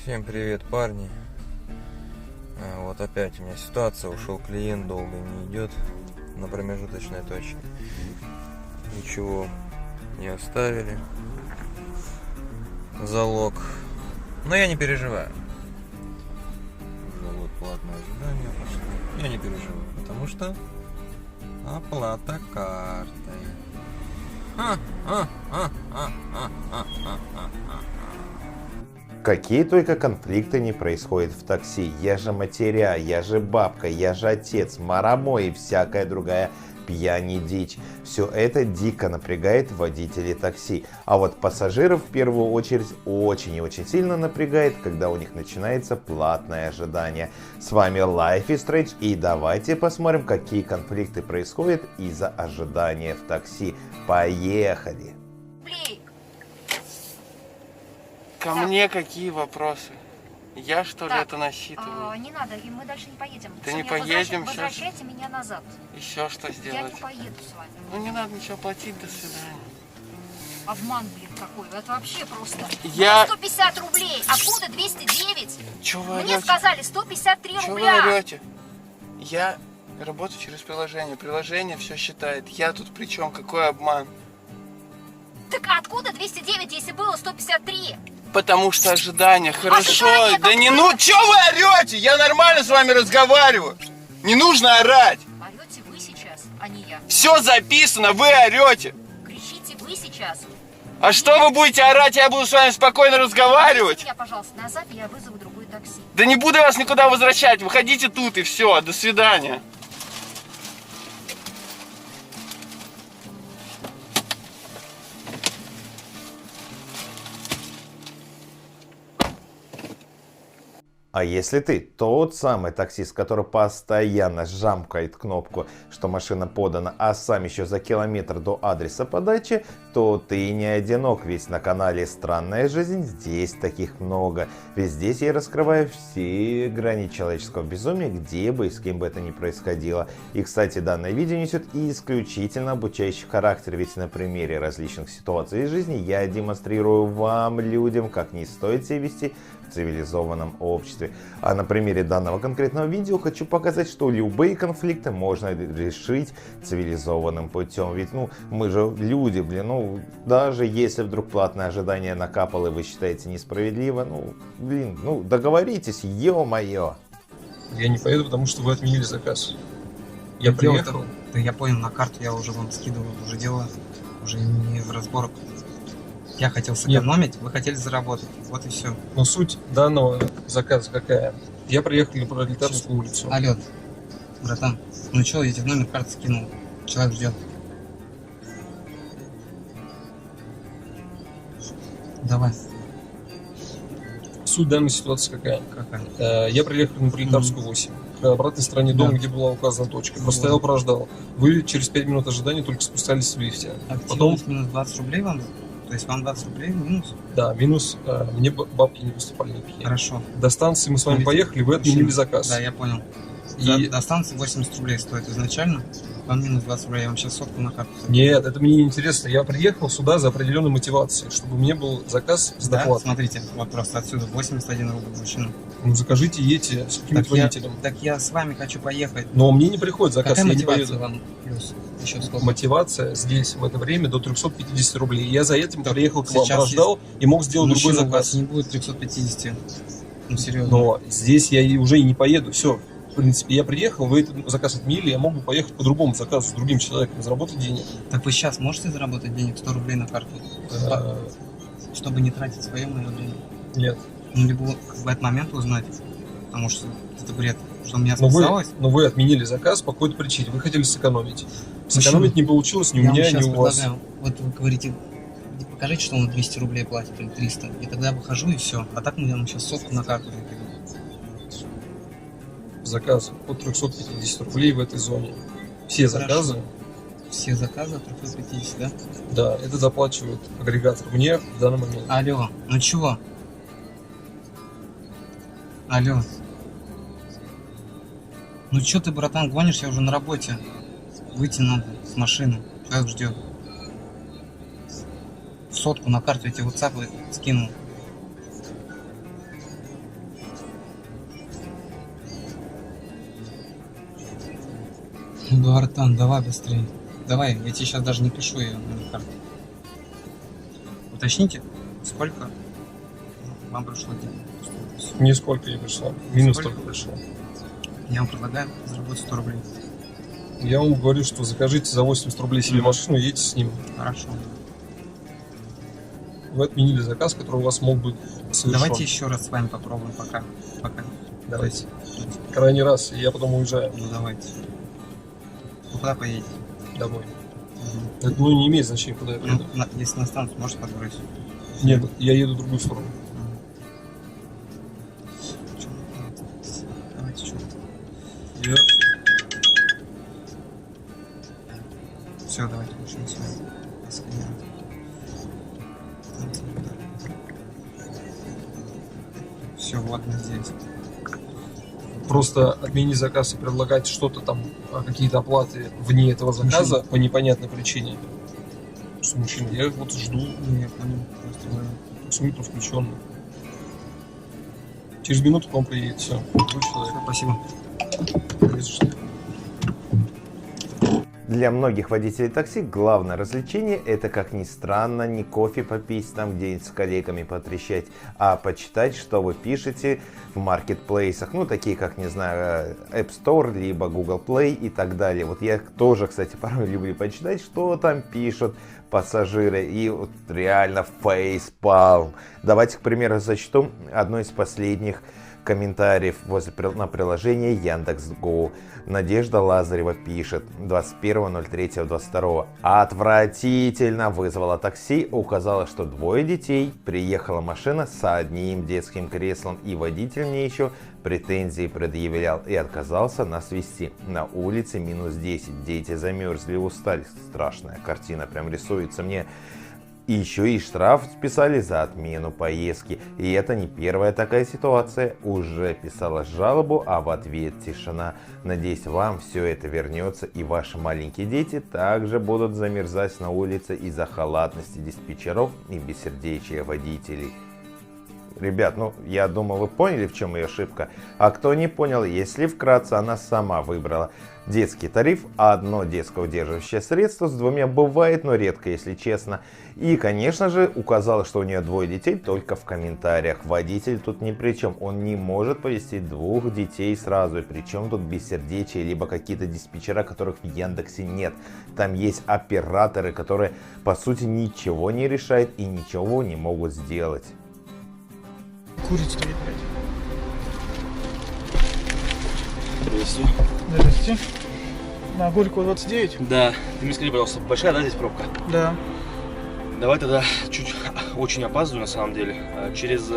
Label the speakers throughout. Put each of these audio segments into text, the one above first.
Speaker 1: Всем привет, парни. Вот опять у меня ситуация, ушел клиент, долго не идет на промежуточной точке. Ничего не оставили. Залог. Но я не переживаю. Залог, платное ожидание пошло. Я не переживаю, потому что оплата картой.
Speaker 2: Какие только конфликты не происходят в такси. Я же матеря, я же бабка, я же отец, марамо и всякая другая пьянь и дичь. Все это дико напрягает водителей такси. А вот пассажиров в первую очередь очень и очень сильно напрягает, когда у них начинается платное ожидание. С вами Life is Strange, и давайте посмотрим, какие конфликты происходят из-за ожидания в такси. Поехали!
Speaker 3: Ко мне какие вопросы? Я что ли это насчитываю?
Speaker 4: Не надо, мы дальше не поедем.
Speaker 3: Да
Speaker 4: Всё,
Speaker 3: не поедем сейчас.
Speaker 4: Возвращайте меня назад.
Speaker 3: Еще что
Speaker 4: Я
Speaker 3: сделать?
Speaker 4: не поеду с вами.
Speaker 3: Ну не надо ничего платить, до свидания.
Speaker 4: Обман, блин, какой. Это вообще просто.
Speaker 3: Я...
Speaker 4: 150 рублей. Откуда 209?
Speaker 3: Чё вы
Speaker 4: Мне
Speaker 3: орете?
Speaker 4: сказали 153
Speaker 3: Чё вы
Speaker 4: рубля.
Speaker 3: орете? Я работаю через приложение. Приложение все считает. Я тут при чем? Какой обман?
Speaker 4: Так откуда 209, если было 153?
Speaker 3: Потому что ожидание. Хорошо.
Speaker 4: ожидание
Speaker 3: Да не
Speaker 4: какое?
Speaker 3: ну, чё вы орете? Я нормально с вами разговариваю. Не нужно орать.
Speaker 4: Орете вы сейчас, а не я.
Speaker 3: Все записано, вы орете.
Speaker 4: Кричите вы сейчас.
Speaker 3: А что вы будете орать, я буду с вами спокойно разговаривать?
Speaker 4: Меня, пожалуйста, назад, и я вызову другой такси.
Speaker 3: Да не буду я вас никуда возвращать, выходите тут и все, до свидания.
Speaker 2: А если ты тот самый таксист, который постоянно жамкает кнопку, что машина подана, а сам еще за километр до адреса подачи, то ты не одинок, ведь на канале «Странная жизнь» здесь таких много. Ведь здесь я раскрываю все грани человеческого безумия, где бы и с кем бы это ни происходило. И, кстати, данное видео несет исключительно обучающий характер, ведь на примере различных ситуаций из жизни я демонстрирую вам, людям, как не стоит себя вести в цивилизованном обществе. А на примере данного конкретного видео хочу показать, что любые конфликты можно решить цивилизованным путем. Ведь, мы же люди, даже если вдруг платное ожидание накапало и вы считаете несправедливо, договоритесь, ё-моё.
Speaker 5: Я не поеду, потому что вы отменили заказ. Я приехал.
Speaker 6: Да я понял, на карту я уже вам скидывал, уже дело, уже не в разборок. Я хотел сэкономить, вы хотели заработать, вот и все.
Speaker 5: Но суть данного заказа какая? Я приехал на Пролетарскую улицу.
Speaker 6: Алло, братан, ну что, я тебе номер карты скинул, человек ждет. Давай.
Speaker 5: Суть данной ситуации какая?
Speaker 6: Какая?
Speaker 5: Я приехал на Пролетарскую 8. На обратной стороне дома, где была указана точка. Постоял, прождал. Вы через 5 минут ожидания только спускались в лифте.
Speaker 6: Потом минус 20 рублей вам? То есть вам 20 рублей минус?
Speaker 5: Да, минус. Мне бабки не поступали никакие.
Speaker 6: Хорошо.
Speaker 5: До станции мы с вами поехали, вы отменили заказ.
Speaker 6: Да, я понял.
Speaker 5: И...
Speaker 6: До станции 80 рублей стоит изначально, вам минус 20 рублей, я вам сейчас сотку на карту.
Speaker 5: Нет, это мне не интересно. Я приехал сюда за определенной мотивацией, чтобы у меня был заказ с доплатой.
Speaker 6: Смотрите, вот просто отсюда 81 рубль мужчина.
Speaker 5: Ну закажите, едете с каким-то водителем.
Speaker 6: Так я с вами хочу поехать.
Speaker 5: Но мне не приходит заказ,
Speaker 6: какая
Speaker 5: я не
Speaker 6: мотивация
Speaker 5: поеду.
Speaker 6: вам плюс? Еще сколько?
Speaker 5: Мотивация здесь в это время до 350 рублей. Я за этим
Speaker 6: так
Speaker 5: приехал к вам, прождал и мог сделать
Speaker 6: мужчина,
Speaker 5: другой
Speaker 6: у вас
Speaker 5: заказ.
Speaker 6: не будет 350. Ну серьезно.
Speaker 5: Но здесь я уже и не поеду. Все. В принципе, я приехал, вы этот заказ отменили, я мог бы поехать по другому заказу с другим человеком, заработать денег.
Speaker 6: Так вы сейчас можете заработать денег 100 рублей на карту? Чтобы не тратить свое мое время?
Speaker 5: Нет.
Speaker 6: Ну, либо в этот момент узнать, потому что это бред, что у меня списалось.
Speaker 5: Но вы отменили заказ по какой-то причине, вы хотели сэкономить. Сэкономить не получилось ни у меня, ни у вас.
Speaker 6: Вот вы говорите, покажите, что он 200 рублей платит или 300, и тогда я выхожу и все. А так я вам сейчас сотку на карту закину.
Speaker 5: Заказ от 350 рублей в этой зоне. Все заказы.
Speaker 6: Все заказы от 350, да?
Speaker 5: Да, это заплачивает агрегатор мне в данный момент.
Speaker 6: Алло, ну чего? Алло. Ну чё ты, братан, гонишь? Я уже на работе. Выйти надо с машины. Человек ждет. Сотку на карту я тебе WhatsApp скинул. Бартан, давай быстрее. Давай, я тебе сейчас даже не пишу ее на карту. Уточните, сколько вам пришло денег?
Speaker 5: Нисколько не пришло. Минус
Speaker 6: Сколько?
Speaker 5: только пришло.
Speaker 6: Я вам предлагаю заработать 100 рублей.
Speaker 5: Я вам говорю, что закажите за 80 рублей себе машину и едете с ним.
Speaker 6: Хорошо.
Speaker 5: Вы отменили заказ, который у вас мог быть совершен.
Speaker 6: Давайте еще раз с вами попробуем пока.
Speaker 5: Давайте. Крайний раз, и я потом уезжаю
Speaker 6: Ну давайте. Вы куда поедете?
Speaker 5: домой.
Speaker 6: Мгм.
Speaker 5: Это, не имеет значения, куда я приеду.
Speaker 6: Если на станцию, можете подбросить.
Speaker 5: Нет, я еду в другую сторону.
Speaker 6: Давайте что?
Speaker 5: Я...
Speaker 6: Все, давайте больше не с вами. Все, вот мы здесь.
Speaker 5: Просто отменить заказ и предлагать что-то там, какие-то оплаты вне этого заказа по непонятной причине. Что мужчина, я вот жду,
Speaker 6: Я понял. Просто говорю.
Speaker 5: смутно включенный. Через минуту к вам приедет, все.
Speaker 6: Всё, спасибо.
Speaker 5: Не за что.
Speaker 2: Для многих водителей такси главное развлечение — это, как ни странно, не кофе попить там где-нибудь с коллегами потрещать, а почитать, что вы пишете в маркетплейсах, ну такие как, не знаю, App Store, либо Google Play и так далее. Вот я тоже, кстати, порой люблю почитать, что там пишут пассажиры, и вот реально фейспалм. Давайте, к примеру, зачту одно из последних комментариев на приложение Яндекс.Го. Надежда Лазарева пишет 21.03.22. Отвратительно. Вызвала такси, указала, что 2 детей. Приехала машина с одним детским креслом, и водитель мне еще претензии предъявлял и отказался нас везти. На улице минус 10. Дети замерзли и устали. Страшная картина прям рисуется мне. И еще и штраф списали за отмену поездки. И это не первая такая ситуация. Уже писала жалобу, а в ответ тишина. Надеюсь, вам все это вернется, и ваши маленькие дети также будут замерзать на улице из-за халатности диспетчеров и бессердечия водителей. Ребят, ну, я думаю, вы поняли, в чем ее ошибка. А кто не понял, если вкратце, она сама выбрала детский тариф, одно детское удерживающее средство с 2 бывает, но редко, если честно. И, конечно же, указала, что у нее 2 детей только в комментариях. Водитель тут ни при чем, он не может повезти 2 детей сразу. И причем тут бессердечие, либо какие-то диспетчера, которых в Яндексе нет. Там есть операторы, которые, по сути, ничего не решают и ничего не могут сделать.
Speaker 7: Курит стоит, блядь.
Speaker 8: Здравствуйте.
Speaker 7: Здравствуйте. На Горького 29?
Speaker 8: Да, ты мне скажи, пожалуйста, большая, да, здесь пробка?
Speaker 7: Да.
Speaker 8: Давай тогда чуть очень опаздываю на самом деле, через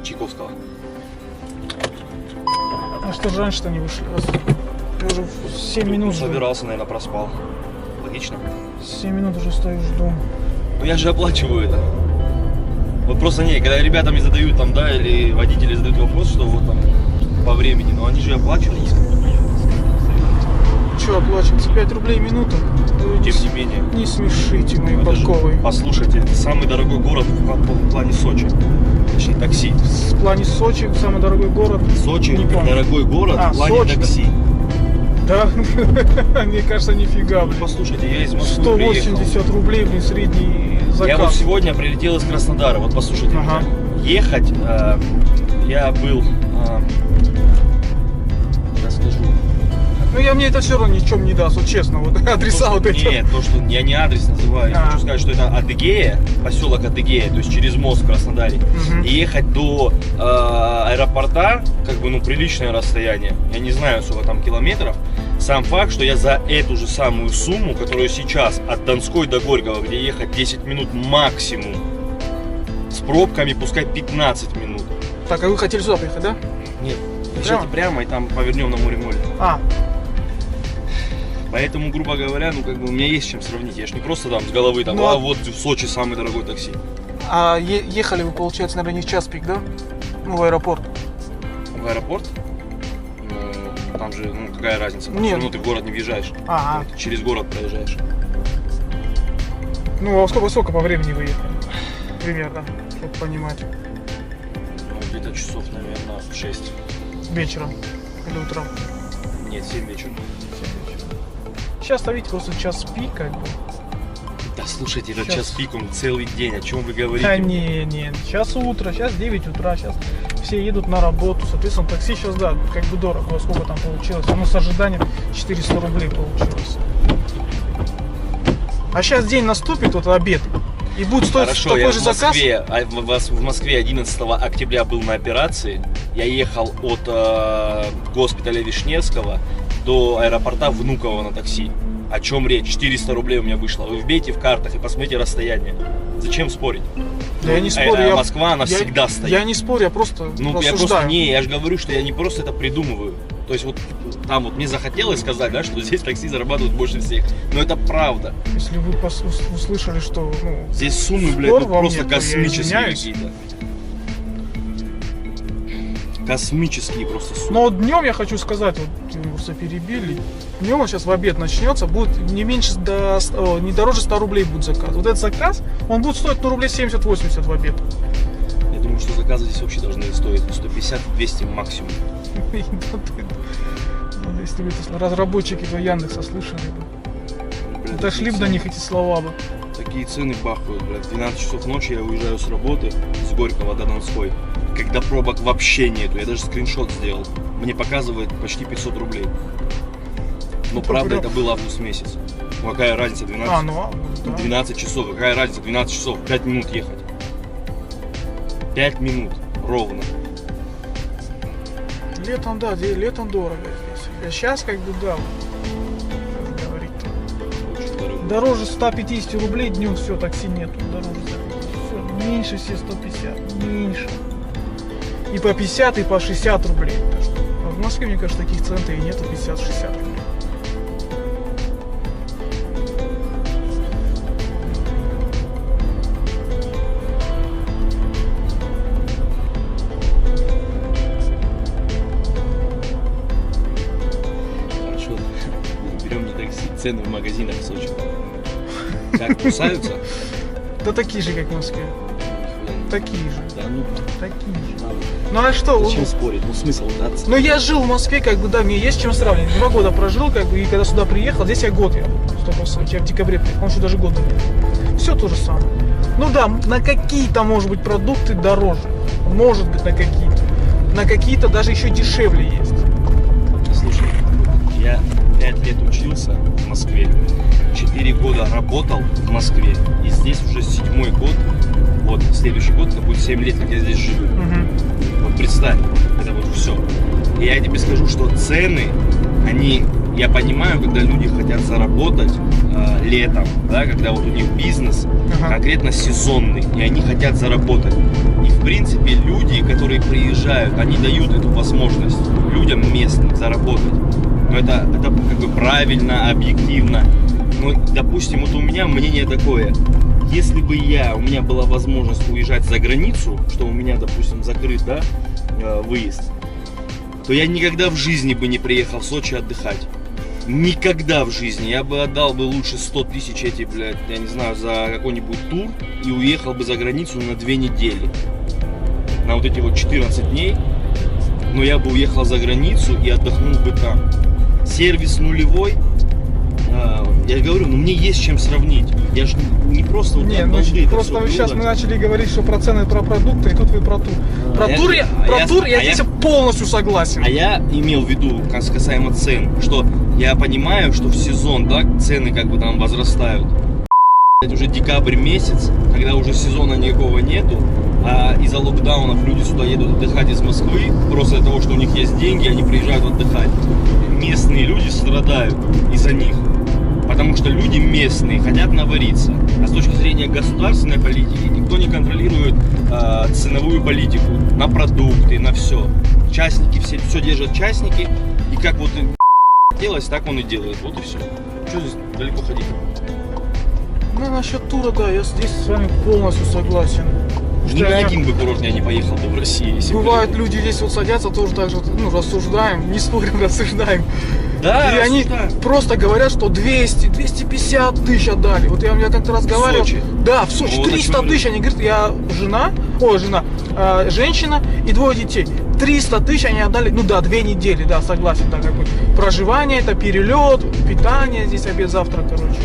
Speaker 8: Чайковского.
Speaker 7: А что же раньше-то не вышли? Я уже 7 минут жду.
Speaker 8: Собирался, наверное, проспал. Логично?
Speaker 7: 7 минут уже стою, жду.
Speaker 8: Ну я же оплачиваю это. Вот просто не, когда ребята мне задают там, да, или водители задают вопрос, что вот там по времени, но они же оплачивают.
Speaker 7: Че оплачивается? 5 рублей минуту?
Speaker 8: Тем не менее.
Speaker 7: Не смешите, мои
Speaker 8: Это же,
Speaker 7: подковы.
Speaker 8: послушайте, это самый дорогой город в плане Сочи. Точнее, такси.
Speaker 7: В плане Сочи самый дорогой город.
Speaker 8: Сочи
Speaker 7: Не помню.
Speaker 8: дорогой город в плане
Speaker 7: Сочи,
Speaker 8: такси.
Speaker 7: Да? Мне кажется, нифига, блин.
Speaker 8: Послушайте, я из Москвы приехал.
Speaker 7: 180 рублей, блин, средний заказ.
Speaker 8: Я вот сегодня прилетел из Краснодара, вот послушайте
Speaker 7: Ага.
Speaker 8: меня. Ехать, я был, расскажу.
Speaker 7: Ну, мне это все равно ничем не даст, вот честно, вот адреса вот эти.
Speaker 8: Нет, то, что я не адрес называю, я хочу сказать, что это Адыгея, поселок Адыгея, то есть через мост в Краснодаре.
Speaker 7: Мгм.
Speaker 8: И ехать до аэропорта, как бы, ну, приличное расстояние, я не знаю, сколько там километров. Сам факт, что я за эту же самую сумму, которую сейчас от Донской до Горького, где ехать 10 минут максимум, с пробками пускай 15 минут.
Speaker 7: Так, а вы хотели сюда приехать, да?
Speaker 8: Нет, езжайте прямо и там повернем на море-море.
Speaker 7: А,
Speaker 8: Поэтому, грубо говоря, ну, как бы, у меня есть с чем сравнить. Я ж не просто там с головы там,
Speaker 7: Ну, а
Speaker 8: вот в Сочи самый дорогой такси.
Speaker 7: а ехали вы, получается, наверное, не в час пик, да? Ну, в аэропорт.
Speaker 8: В аэропорт? Ну, там же, ну, какая разница?
Speaker 7: Нет.
Speaker 8: Ну, ты в город не въезжаешь.
Speaker 7: Ага.
Speaker 8: Ты через город проезжаешь.
Speaker 7: Ну, а сколько по времени вы ехали? Примерно, чтобы понимать.
Speaker 8: Ну, где-то часов, наверное, в 6.
Speaker 7: Вечером или утром?
Speaker 8: Нет, 7 вечера.
Speaker 7: сейчас-то, видите, просто час пик, как бы.
Speaker 8: Да слушайте, этот
Speaker 7: Щас.
Speaker 8: час пик, он целый день, о чем вы говорите?
Speaker 7: Да не, сейчас утро, сейчас 9 утра, сейчас все едут на работу, соответственно, такси сейчас, да, как бы дорого, сколько там получилось, оно с ожиданием 400 рублей получилось. А сейчас день наступит, вот обед, и будет стоить
Speaker 8: Хорошо,
Speaker 7: такой
Speaker 8: я
Speaker 7: же
Speaker 8: в
Speaker 7: заказ.
Speaker 8: Москве, в Москве 11 октября был на операции. Я ехал от госпиталя Вишневского до аэропорта Внуково на такси. О чем речь? 400 рублей у меня вышло. Вы вбейте в картах и посмотрите расстояние. Зачем спорить?
Speaker 7: Да я не спорю, я,
Speaker 8: Москва, она всегда стоит.
Speaker 7: Я не спорю, я просто рассуждаю.
Speaker 8: Я же говорю, что я не просто это придумываю. То есть вот там вот мне захотелось сказать, да, что здесь такси зарабатывают больше всех. Но это правда.
Speaker 7: Если вы услышали, что
Speaker 8: Здесь суммы, блядь,
Speaker 7: спор
Speaker 8: ну,
Speaker 7: во
Speaker 8: просто
Speaker 7: мне, то я
Speaker 8: космические
Speaker 7: извиняюсь.
Speaker 8: какие-то. Космические просто суммы.
Speaker 7: Но вот днем я хочу сказать, вот вы просто перебили. Днем сейчас в обед начнется, будет не меньше не дороже 100 рублей будет заказ. Вот этот заказ, он будет стоить рублей 70-80 в обед.
Speaker 8: Я думаю, что заказы здесь вообще должны стоить 150-200 максимум.
Speaker 7: Если бы это разработчики этого Яндекса слушали бы.
Speaker 8: Блядь,
Speaker 7: Дошли бы до них эти слова бы.
Speaker 8: Такие цены бахают, блядь. В 12 часов ночи я уезжаю с работы, с Горького до Донской, когда пробок вообще нету. Я даже скриншот сделал. Мне показывает почти 500 рублей. Но правда, это был август месяц. Ну, какая разница, 12?
Speaker 7: Да.
Speaker 8: 12 часов, какая разница, 12 часов, 5 минут ехать. 5 минут, ровно.
Speaker 7: Летом, да, летом дорого здесь. А сейчас как бы, да, как говорить-то.
Speaker 8: Очень дорого.
Speaker 7: Дороже 150 рублей днем все, такси нету. Дороже все, меньше все 150, меньше. И по 50, и по 60 рублей. Так что, в Москве, мне кажется, таких цен-то и нету 50-60 рублей.
Speaker 8: Хорошо, берем не такси, цены в магазинах в Сочи. Как, кусаются?
Speaker 7: Да такие же, как в Москве. Такие же.
Speaker 8: Да ну,
Speaker 7: Такие же. Ну а что?
Speaker 8: зачем спорить? Ну смысл, да?
Speaker 7: Ну я жил в Москве, как бы, да, мне есть чем сравнивать. 2 года прожил, как бы, и когда сюда приехал, здесь я год, я в декабре приехал, он что даже года нет. Все то же самое. Ну да, на какие-то, может быть, продукты дороже. Может быть, на какие-то. На какие-то даже еще дешевле есть.
Speaker 8: Слушай, я 5 лет учился в Москве, 4 года работал в Москве, и здесь уже 7-й год, вот, следующий год, это будет 7 лет, как я здесь живу. Вот представь, это вот все. И я тебе скажу, что цены, они, я понимаю, когда люди хотят заработать летом, да, когда вот у них бизнес конкретно сезонный, и они хотят заработать. И в принципе люди, которые приезжают, они дают эту возможность людям местным заработать. Но это как бы правильно, объективно. Ну, допустим, вот у меня мнение такое. Если бы у меня была возможность уезжать за границу, что у меня, допустим, закрыт, да, выезд, то я никогда в жизни бы не приехал в Сочи отдыхать. Никогда в жизни. Я бы отдал бы лучше 100 тысяч эти, блядь, я не знаю, за какой-нибудь тур и уехал бы за границу на 2 недели. На вот эти вот 14 дней. Но я бы уехал за границу и отдохнул бы там. Сервис нулевой. Я говорю, ну мне есть чем сравнить. Я же не просто вот
Speaker 7: Не,
Speaker 8: так
Speaker 7: ну,
Speaker 8: балдею, это
Speaker 7: просто
Speaker 8: всё
Speaker 7: вы сейчас
Speaker 8: было.
Speaker 7: мы начали говорить, что про цены, про продукты, и тут вы про тур. Про тур я здесь полностью согласен.
Speaker 8: А я имел в виду, касаемо цен, что я понимаю, что в сезон, да, цены как бы там возрастают. Это уже декабрь месяц, когда уже сезона никакого нету, а из-за локдаунов люди сюда едут отдыхать из Москвы, просто из-за того, что у них есть деньги, они приезжают отдыхать. Местные люди страдают из-за них, потому что люди местные хотят навариться. А с точки зрения государственной политики никто не контролирует ценовую политику на продукты, на все. Частники, все держат частники, и как вот хотелось, так он и делает. Вот и все. Что здесь далеко ходить?
Speaker 7: Ну, насчет тура, да, я здесь с вами полностью согласен.
Speaker 8: Ни на один бы курорт я не поехал бы в России. Если
Speaker 7: Бывают люди здесь вот садятся, тоже так же, ну, рассуждаем, не спорим, рассуждаем.
Speaker 8: Да,
Speaker 7: И они просто говорят, что 200, 250 тысяч отдали. Вот я как-то разговаривал.
Speaker 8: Сочи?
Speaker 7: Да, в Сочи
Speaker 8: Ну, вот
Speaker 7: 300 тысяч. Они говорят, я женщина и 2 детей. 300 тысяч они отдали, ну да, 2 недели, да, согласен, да, как бы. Проживание, это перелет, питание, здесь обед, завтрак, короче.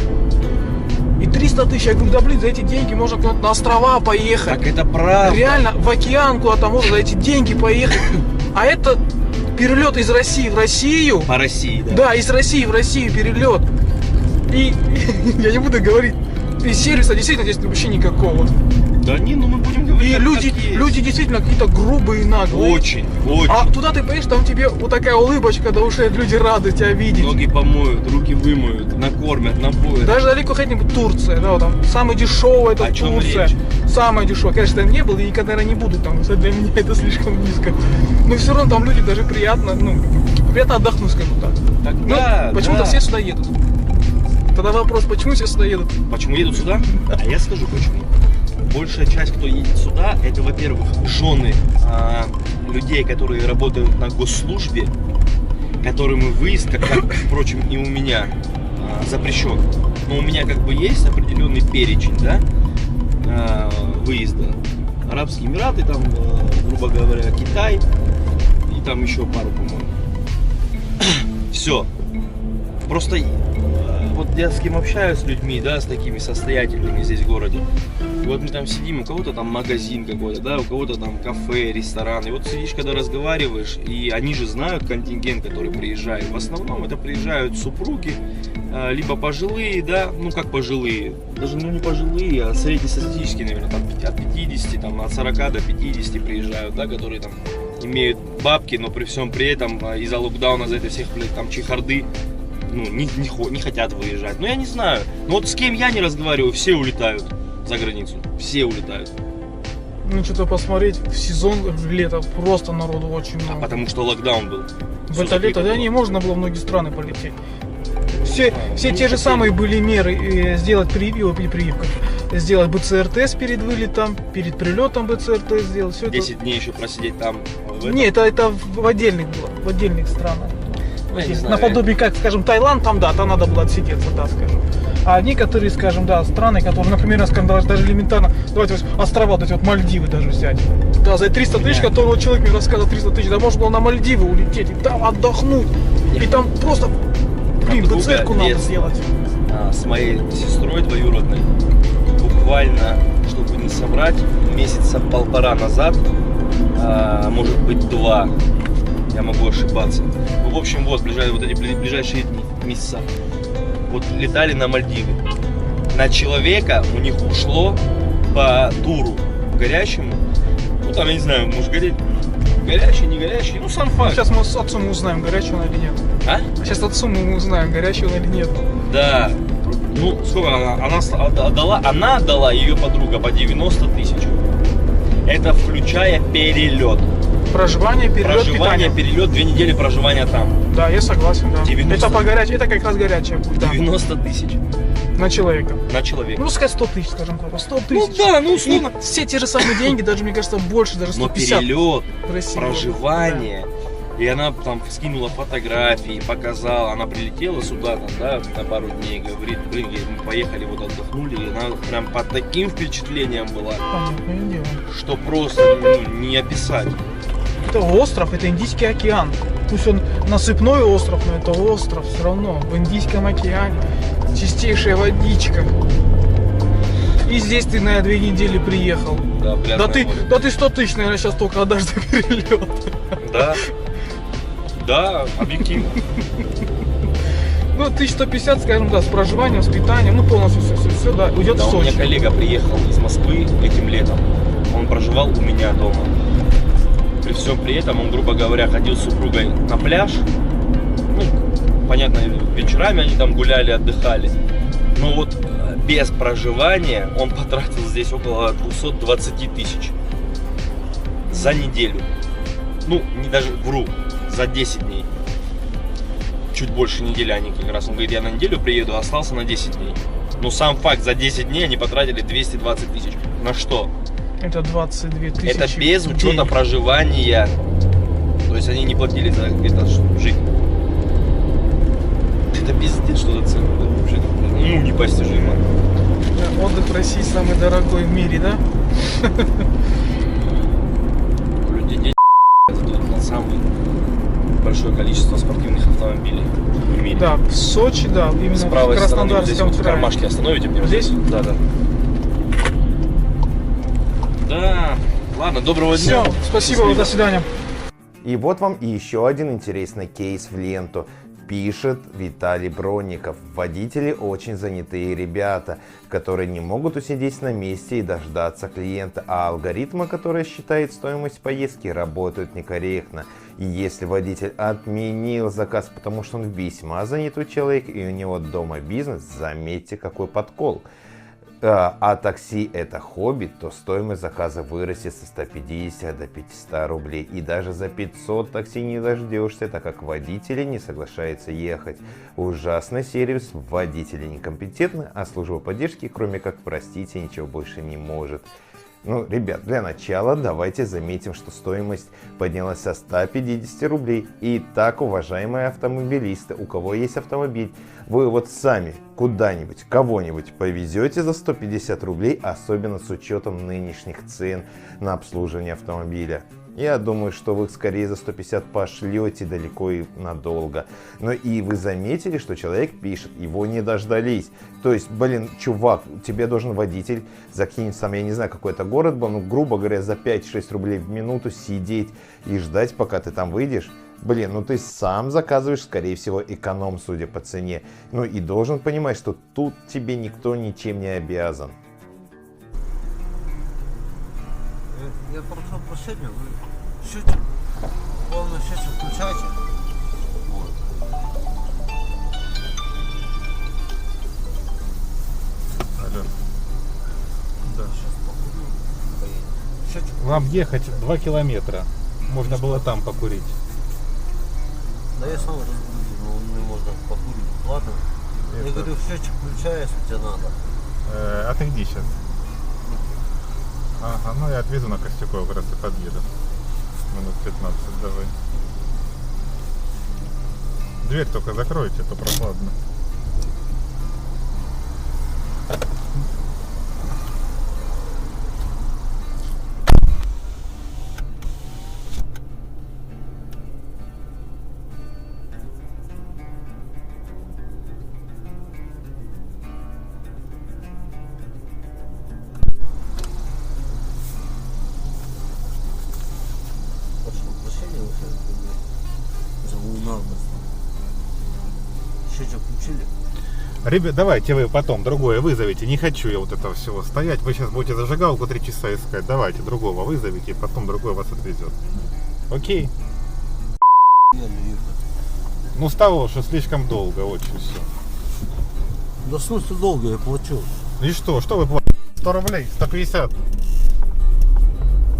Speaker 7: И 300 тысяч, я говорю, да блин, за эти деньги можно куда-то на острова поехать.
Speaker 8: Так это правда.
Speaker 7: Реально, в океан куда-то можно за эти деньги поехать. А это перелет из России в Россию.
Speaker 8: По России, да.
Speaker 7: Да, из России в Россию перелет. И я не буду говорить, и сервиса действительно здесь вообще никакого.
Speaker 8: Да не, ну мы будем говорить.
Speaker 7: И
Speaker 8: как
Speaker 7: люди
Speaker 8: есть.
Speaker 7: действительно какие-то грубые, наглые.
Speaker 8: Очень, очень.
Speaker 7: А туда ты поедешь, там тебе вот такая улыбочка до ушей, люди рады тебя видеть.
Speaker 8: Ноги помоют, руки вымоют, накормят, напоят.
Speaker 7: Даже далеко хоть-нибудь Турция, да, вот там самый дешевый это
Speaker 8: О чем
Speaker 7: Турция.
Speaker 8: речь?
Speaker 7: Самая дешевая. Конечно, я не был и никогда, наверное, не буду там, для меня это слишком низко. Но все равно там люди даже приятно, ну, приятно отдохнуть, скажем так.
Speaker 8: Так,
Speaker 7: Ну,
Speaker 8: да,
Speaker 7: почему-то
Speaker 8: да.
Speaker 7: все сюда едут. Тогда вопрос, почему все сюда едут?
Speaker 8: Почему едут сюда? А я скажу почему. Большая часть, кто едет сюда, это, во-первых, жены людей, которые работают на госслужбе, которым и выезд, как, впрочем, и у меня, запрещен. Но у меня как бы есть определенный перечень, да, выезда. Арабские Эмираты, там, грубо говоря, Китай и там еще пару, по-моему. Все. Просто вот я с кем общаюсь, с людьми, да, с такими состоятельными здесь в городе. И вот мы там сидим, у кого-то там магазин какой-то, да, у кого-то там кафе, ресторан. И вот сидишь, когда разговариваешь, и они же знают контингент, который приезжает. В основном это приезжают супруги, либо пожилые, да, ну как пожилые, даже ну не пожилые, а среднестатистические, наверное, там от 50, там от 40 до 50 приезжают, да, которые там имеют бабки, но при всем при этом из-за локдауна, за это всех, блядь, там чехарды, ну, не хотят выезжать. Ну, я не знаю. Но вот с кем я не разговариваю, все улетают за границу. Все улетают.
Speaker 7: Ну, что-то посмотреть, в сезон, в лето, просто народу очень много.
Speaker 8: Потому что локдаун был.
Speaker 7: В это лето, да, не, можно было в многие страны полететь. Все те же самые были меры, сделать прививку, сделать БЦР-тест перед вылетом, перед прилетом БЦР-тест сделать. Все
Speaker 8: 10 дней еще просидеть там.
Speaker 7: Нет, это в отдельных было, в отдельных странах.
Speaker 8: Ну, я не знаю.
Speaker 7: Наподобие, как, скажем, Таиланд, там, да, там надо было отсидеться, да, скажем. А некоторые, скажем, да, страны, которые, например, скажем, даже элементарно, давайте вот острова, вот эти вот Мальдивы даже взять. Да, за 300 тысяч, которого человек мне рассказывал, 300 тысяч, да можно было на Мальдивы улететь, и там отдохнуть. И там просто, блин, БЦР-ку надо сделать.
Speaker 8: С моей сестрой двоюродной, буквально, чтобы не соврать, месяца 1,5 назад, может быть 2, я могу ошибаться. Ну, в общем, вот эти ближайшие дни, месяца, вот летали на Мальдивы. На человека у них ушло по туру горячему, ну там, я не знаю, может горячий, не горячий, ну сам факт.
Speaker 7: Сейчас мы с отцом узнаем, горячий он или нет.
Speaker 8: А?
Speaker 7: Сейчас отцу мы узнаем, горячий он или нет.
Speaker 8: Да. Ну, сколько она отдала ее подруга по 90 тысяч. Это включая перелет.
Speaker 7: Проживание, перелет, питание.
Speaker 8: Перелет, 2 недели проживания там.
Speaker 7: Да, я согласен, да.
Speaker 8: 90.
Speaker 7: Это как раз горячее будет, да.
Speaker 8: 90 тысяч
Speaker 7: На человека.
Speaker 8: на человека.
Speaker 7: Ну, сказать 100 тысяч, скажем так. 100 тысяч.
Speaker 8: Ну да, ну условно.
Speaker 7: И все те же самые деньги, даже, мне кажется, больше, даже
Speaker 8: Но
Speaker 7: 150
Speaker 8: перелет,
Speaker 7: в России.
Speaker 8: проживание. И она там скинула фотографии, показала, она прилетела сюда, там, да, на пару дней, говорит, блин, мы поехали, вот отдохнули, и она прям под таким впечатлением была,
Speaker 7: Понятное дело.
Speaker 8: что просто не описать.
Speaker 7: Это остров, это Индийский океан. Пусть он насыпной остров, но это остров все равно. В Индийском океане. Чистейшая водичка. И здесь ты на 2 недели приехал.
Speaker 8: Да, пляжное море.
Speaker 7: Да ты 100 тысяч, наверное, сейчас только отдашь за перелет.
Speaker 8: Да. Да, объективно.
Speaker 7: Ну, 1150, скажем, да, с проживанием, с питанием, ну, полностью все, да, уйдет
Speaker 8: Да,
Speaker 7: в
Speaker 8: у меня
Speaker 7: Сочи.
Speaker 8: коллега приехал из Москвы этим летом. Он проживал у меня дома. При всем при этом он, грубо говоря, ходил с супругой на пляж. Ну, понятно, вечерами они там гуляли, отдыхали. Но вот без проживания он потратил здесь около 220 тысяч за неделю. Ну, не даже вру, за 10 дней. Чуть больше недели они как раз. Он говорит, я на неделю приеду, остался на 10 дней. Но сам факт, за 10 дней они потратили 220 тысяч. На что?
Speaker 7: Это 22 тысячи.
Speaker 8: Это без учета
Speaker 7: денег.
Speaker 8: проживания. То есть они не платили за это жить. Это пиздец, что за цены. Вообще, ну, непостижимо.
Speaker 7: Да, отдых в России самый дорогой в мире, да?
Speaker 8: У людей денег тут самое большое количество спортивных автомобилей в мире.
Speaker 7: Да, в Сочи, да, именно
Speaker 8: С
Speaker 7: в
Speaker 8: правой стороны, вот здесь
Speaker 7: Краснодарском
Speaker 8: вот в
Speaker 7: крае.
Speaker 8: кармашке остановите мне. вот
Speaker 7: Здесь?
Speaker 8: Да, да. Да, ладно, доброго
Speaker 7: Все,
Speaker 8: дня.
Speaker 7: спасибо,
Speaker 8: Счастливо.
Speaker 7: до свидания.
Speaker 2: И вот вам и еще один интересный кейс в ленту. Пишет Виталий Бронников. Водители очень занятые ребята, которые не могут усидеть на месте и дождаться клиента, а алгоритмы, которые считают стоимость поездки, работают некорректно. И если водитель отменил заказ, потому что он весьма занятой человек и у него дома бизнес, заметьте, какой подкол. А такси это хобби, то стоимость заказа вырастет со 150 до 500 рублей. И даже за 500 такси не дождешься, так как водители не соглашаются ехать. Ужасный сервис, водители некомпетентны, а служба поддержки, кроме как простите, ничего больше не может. Ну, ребят, для начала давайте заметим, что стоимость поднялась со 150 рублей. Итак, уважаемые автомобилисты, у кого есть автомобиль, вы вот сами куда-нибудь, кого-нибудь повезете за 150 рублей, особенно с учетом нынешних цен на обслуживание автомобиля. Я думаю, что вы скорее за 150 пошлете далеко и надолго. Но и вы заметили, что человек пишет, его не дождались. То есть, блин, чувак, тебе должен водитель закинуть сам, я не знаю, какой это город был, ну, грубо говоря, за 5-6 рублей в минуту сидеть и ждать, пока ты там выйдешь. Блин, ну ты сам заказываешь, скорее всего, эконом, судя по цене. Ну и должен понимать, что тут тебе никто ничем не обязан.
Speaker 9: Я прошу прощения, вы счетчик, полный счетчик включайте. Вот.
Speaker 10: Алло. Да.
Speaker 9: Сейчас покурю, поедем. Счетчик.
Speaker 10: Вам ехать 2 километра. Можно было там покурить.
Speaker 9: Да я сам разбудил, но мне можно покурить. Ладно? Я говорю, счетчик включай, если тебе надо.
Speaker 10: А ты где сейчас? Ага, ну я отвезу на Костюкова, как раз и подъеду. Минут 15 давай. Дверь только закройте, а то прохладно.
Speaker 9: Прошу прощения, за волнавность. Счетчик включили?
Speaker 10: Ребят, давайте вы потом другое вызовите. Не хочу я вот этого всего стоять. Вы сейчас будете зажигалку 3 часа искать. Давайте другого вызовите, и потом другой вас отвезет. Окей? Ну с того, что слишком долго, очень все.
Speaker 9: Да в смысле долго, я плачу.
Speaker 10: И что? Что вы платите? 100 рублей? 150?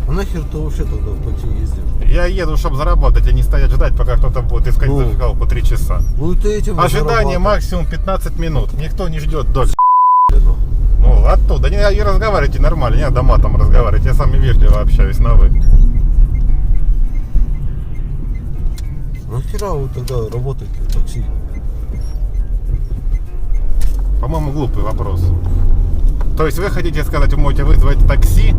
Speaker 9: А нахер ты вообще тогда в такси ездишь?
Speaker 10: Я еду, чтобы заработать, а не стоять ждать, пока кто-то будет искать
Speaker 9: Ну.
Speaker 10: зажигалку 3 часа.
Speaker 9: Ну и ты этим
Speaker 10: Ожидание
Speaker 9: зарабатываешь.
Speaker 10: максимум 15 минут. Никто не ждет дольше.
Speaker 9: Ну.
Speaker 10: Ну, оттуда. Не, и разговаривайте нормально, не надо матом разговаривать. Я с вами вежливо общаюсь на вы.
Speaker 9: Нахера вы тогда работаете в такси?
Speaker 10: По-моему, глупый вопрос. То есть вы хотите сказать, вы можете вызвать такси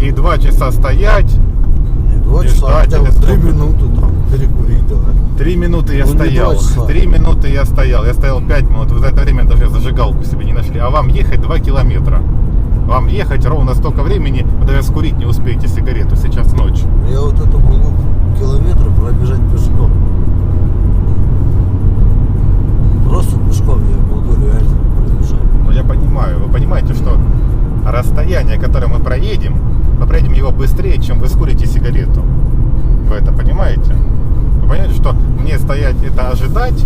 Speaker 10: и 2 часа стоять?
Speaker 9: Не 2
Speaker 10: И
Speaker 9: часа,
Speaker 10: ждать,
Speaker 9: хотя бы
Speaker 10: или
Speaker 9: 3
Speaker 10: сколько?
Speaker 9: минуты там перекурить давай.
Speaker 10: 3 минуты я
Speaker 9: Ну, не
Speaker 10: стоял.
Speaker 9: 2 часа.
Speaker 10: 3 минуты я стоял. Я стоял 5 минут. Вы за это время даже зажигалку себе не нашли. А вам ехать 2 километра. Вам ехать ровно столько времени, вы даже скурить не успеете сигарету. Сейчас ночь.
Speaker 9: Я вот это могу километры пробежать пешком. Просто пешком я могу реально пробежать.
Speaker 10: Но я понимаю. Вы понимаете, что расстояние, которое мы проедем его быстрее, чем вы скурите сигарету. Вы это понимаете? Вы понимаете, что мне стоять это ожидать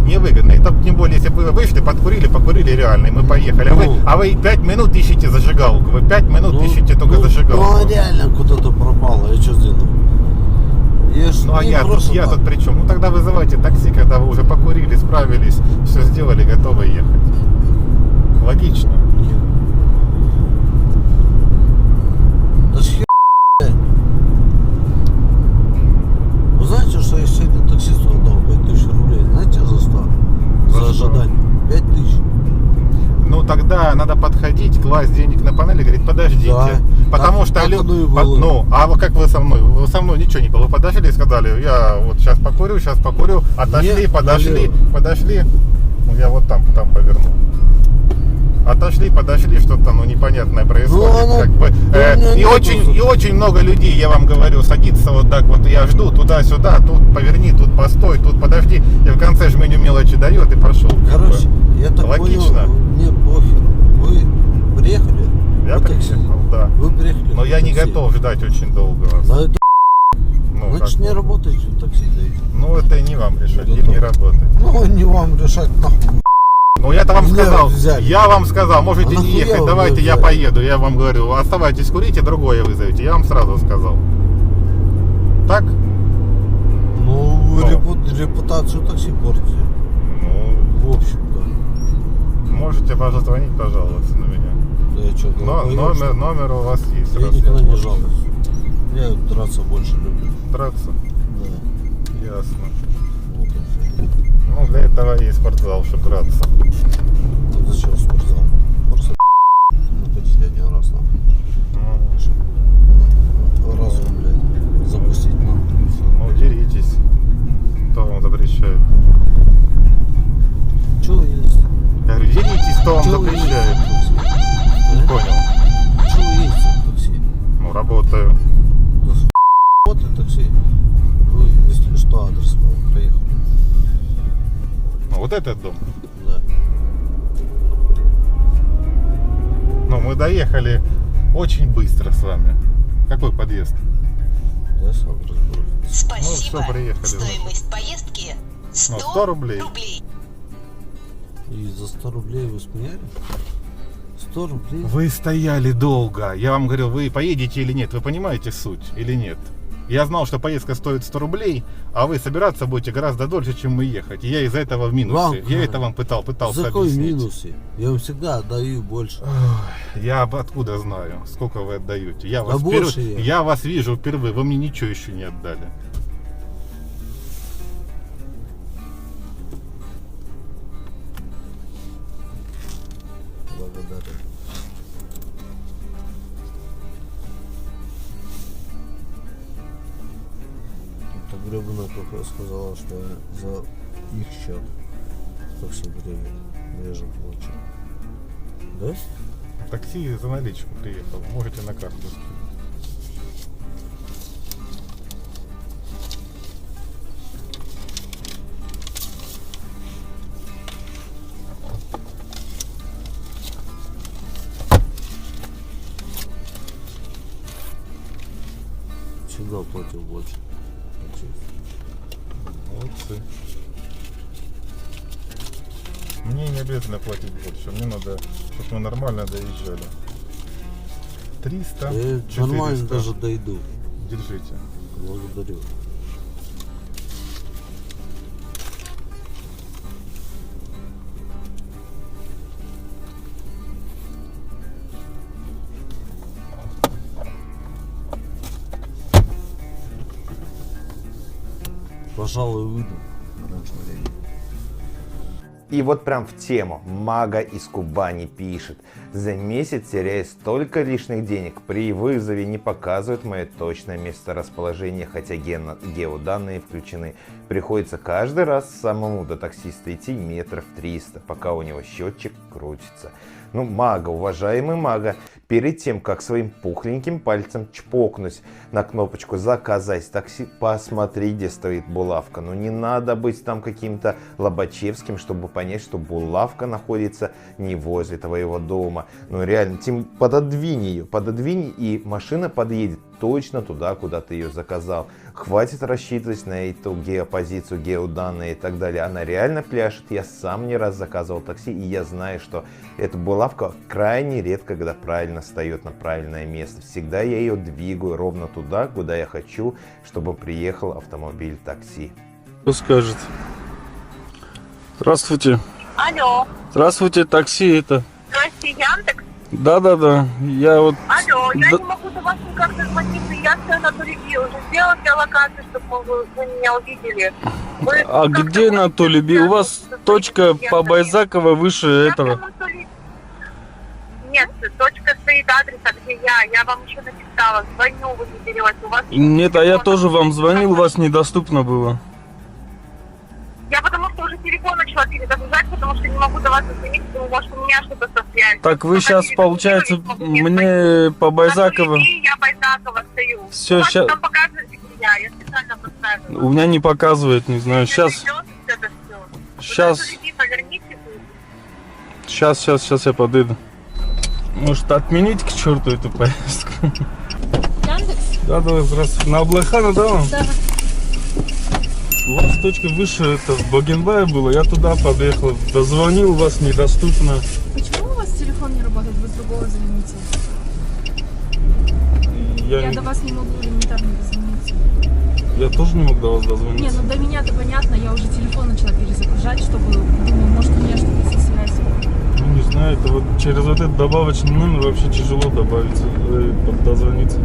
Speaker 10: невыгодно. И так, тем более, если бы вы вышли, подкурили, покурили реально, и мы поехали. А вы 5 минут ищете зажигалку. Вы 5 минут ищете только зажигалку.
Speaker 9: Ну, а реально куда-то пропало, я что сделал?
Speaker 10: Ну а я тут при чем? Ну тогда вызывайте такси, когда вы уже покурили, справились, все сделали, готовы ехать. Логично.
Speaker 9: Да с хер, блядь. Вы знаете, что я сегодня таксисту отдал 5000 рублей? Знаете, за 100? За
Speaker 10: что?
Speaker 9: ожидание. 5000.
Speaker 10: Ну тогда надо подходить хотите класть денег на панели, говорит, подождите.
Speaker 9: Да.
Speaker 10: Потому
Speaker 9: Так-
Speaker 10: что...
Speaker 9: так оно и было.
Speaker 10: Ну, а вот как вы со мной? Вы со мной ничего не было. Вы подошли и сказали, я вот сейчас покурю, отошли,
Speaker 9: Нет,
Speaker 10: подошли,
Speaker 9: налево.
Speaker 10: подошли. Ну, я вот там повернул. Отошли, подошли, что-то, ну, непонятное происходит.
Speaker 9: Ну, оно-
Speaker 10: как бы.
Speaker 9: да, у меня
Speaker 10: И
Speaker 9: нету-
Speaker 10: очень много людей, я вам говорю, садится вот так вот, я жду туда-сюда, тут поверни, тут постой, тут подожди. И в конце жменю мелочи дает и пошел.
Speaker 9: Короче, я так
Speaker 10: Логично.
Speaker 9: понял, мне похер. Вы приехали?
Speaker 10: Я
Speaker 9: Вы такси.
Speaker 10: приехал, да.
Speaker 9: Вы приехали?
Speaker 10: Но
Speaker 9: на
Speaker 10: я не
Speaker 9: такси.
Speaker 10: готов ждать очень долго вас.
Speaker 9: Да это
Speaker 10: Ну,
Speaker 9: значит
Speaker 10: как
Speaker 9: не
Speaker 10: бы.
Speaker 9: работаете в такси даете.
Speaker 10: Ну, это не вам решать,
Speaker 9: Ну,
Speaker 10: или не работать.
Speaker 9: Ну не вам решать нахуй.
Speaker 10: Ну, я-то вам
Speaker 9: Меня
Speaker 10: сказал,
Speaker 9: взяли.
Speaker 10: я вам сказал, можете
Speaker 9: А
Speaker 10: не
Speaker 9: нахуя
Speaker 10: ехать,
Speaker 9: вы
Speaker 10: давайте
Speaker 9: меня
Speaker 10: я
Speaker 9: взяли?
Speaker 10: поеду. Я вам говорю, оставайтесь курите, другое вызовите. Я вам сразу сказал. Так?
Speaker 9: Ну, вы
Speaker 10: Ну.
Speaker 9: репутацию такси портите.
Speaker 10: Ну,
Speaker 9: В общем-то.
Speaker 10: можете позвонить, пожаловаться на меня.
Speaker 9: Да я что,
Speaker 10: Но номер у вас есть.
Speaker 9: Я
Speaker 10: раз
Speaker 9: никогда не
Speaker 10: понял.
Speaker 9: жалуюсь. Я драться больше люблю.
Speaker 10: Драться?
Speaker 9: Да.
Speaker 10: Ясно.
Speaker 9: Вот и всё.
Speaker 10: Ну, для этого есть спортзал, чтобы драться.
Speaker 9: Ну, зачем спортзал? Просто находить один раз нам.
Speaker 10: Ну,
Speaker 9: Разум, блядь, запустить нам.
Speaker 10: ну, деритесь. Кто вам запрещает?
Speaker 9: Че вы ездите?
Speaker 10: Я говорю, деритесь, кто вам
Speaker 9: Че вы ездите
Speaker 10: запрещает?
Speaker 9: в такси?
Speaker 10: Не понял.
Speaker 9: Че вы ездите в такси?
Speaker 10: Ну, работаю.
Speaker 9: Да вот и такси. Вы, если что, адрес мы проехали.
Speaker 10: Ну, вот этот дом.
Speaker 9: Да.
Speaker 10: Ну, мы доехали очень быстро с вами. Какой подъезд?
Speaker 9: Да, я сам разберусь.
Speaker 10: Спасибо. Ну, все, приехали.
Speaker 11: Стоимость поездки 100
Speaker 10: Ну, 100 рублей.
Speaker 9: И за 100 рублей вы сменяли? 100 рублей?
Speaker 10: Вы стояли долго. Я вам говорил, вы поедете или нет. Вы понимаете суть или нет? Я знал, что поездка стоит 100 рублей, а вы собираться будете гораздо дольше, чем мы ехать. И я из-за этого в минусе. Я это вам пытался
Speaker 9: За какой
Speaker 10: объяснить.
Speaker 9: минусе? Я вам всегда отдаю больше.
Speaker 10: Я откуда знаю, сколько вы отдаете? Я
Speaker 9: Да
Speaker 10: вас,
Speaker 9: больше я.
Speaker 10: я вас вижу впервые, вы мне ничего еще не отдали.
Speaker 9: Благодарю. Это гребаная как сказала, что я за их счет такси реже плачу. Да?
Speaker 10: Такси за наличку приехал, можете на карту скинуть.
Speaker 9: Всегда платил больше.
Speaker 10: Молодцы. Мне не обязательно платить больше, мне надо, чтобы мы нормально доезжали. 300,
Speaker 9: Я
Speaker 10: 400.
Speaker 9: нормально даже дойду.
Speaker 10: Держите.
Speaker 9: Благодарю. Пожалуй, выйду раньше времени.
Speaker 2: И вот прям в тему. Мага из Кубани пишет. За месяц теряю столько лишних денег. При вызове не показывает мое точное месторасположение, хотя геоданные включены. Приходится каждый раз самому до таксиста идти метров 300, пока у него счетчик крутится. Ну, Мага, уважаемый Мага, перед тем, как своим пухленьким пальцем чпокнуть на кнопочку «Заказать такси», посмотри, где стоит булавка. Ну, не надо быть там каким-то Лобачевским, чтобы понять, что булавка находится не возле твоего дома. Ну, реально, пододвинь ее, и машина подъедет точно туда, куда ты ее заказал. Хватит рассчитывать на эту геопозицию, геоданные и так далее. Она реально пляшет. Я сам не раз заказывал такси, и я знаю, что эта булавка крайне редко, когда правильно встает на правильное место. Всегда я ее двигаю ровно туда, куда я хочу, чтобы приехал автомобиль такси.
Speaker 12: Что скажет? Здравствуйте.
Speaker 11: Алло.
Speaker 12: Здравствуйте, такси это.
Speaker 11: Здрасте, Яндекс.
Speaker 12: Да. Я вот...
Speaker 11: Алло, я не могу до вас никак дозвониться. Я все на Турики уже сделала для локации, чтобы вы меня увидели.
Speaker 12: А где на Тулеби? У вас точка по Байзакова выше этого.
Speaker 11: Нет, точка стоит адреса, где я вам еще написала, звоню, вы не берете, у вас...
Speaker 12: Нет, а я тоже вам звонил, у вас недоступно было.
Speaker 11: Я потому что уже телефон начала перезагружать, потому что не могу до вас дозвониться, думаю, может у меня что-то со связью.
Speaker 12: Так вы сейчас, получается, мне по Байзаково...
Speaker 11: Я Байзакова стою.
Speaker 12: Всё,
Speaker 11: у вас
Speaker 12: ща-
Speaker 11: там показывает, где я специально поставила.
Speaker 12: У меня не показывает, не знаю, сейчас... Сейчас я подойду. Может отменить к черту эту поездку?
Speaker 4: Яндекс?
Speaker 12: Да, здравствуйте. На Аблайхана, да, вам?
Speaker 4: Да.
Speaker 12: У вас точка выше, это в Богенбае было, я туда подъехал, дозвонил, у вас недоступно.
Speaker 13: Почему у вас телефон не работает, вы с другого звоните? Я до вас не могу элементарно дозвониться.
Speaker 12: Я тоже не мог до вас дозвониться.
Speaker 13: Не, ну до меня-то понятно, я уже телефон начала перезагружать, чтобы, думаю, может у меня что-то со связью.
Speaker 12: Ну не знаю, это вот через вот этот добавочный номер вообще тяжело добавиться, дозвониться.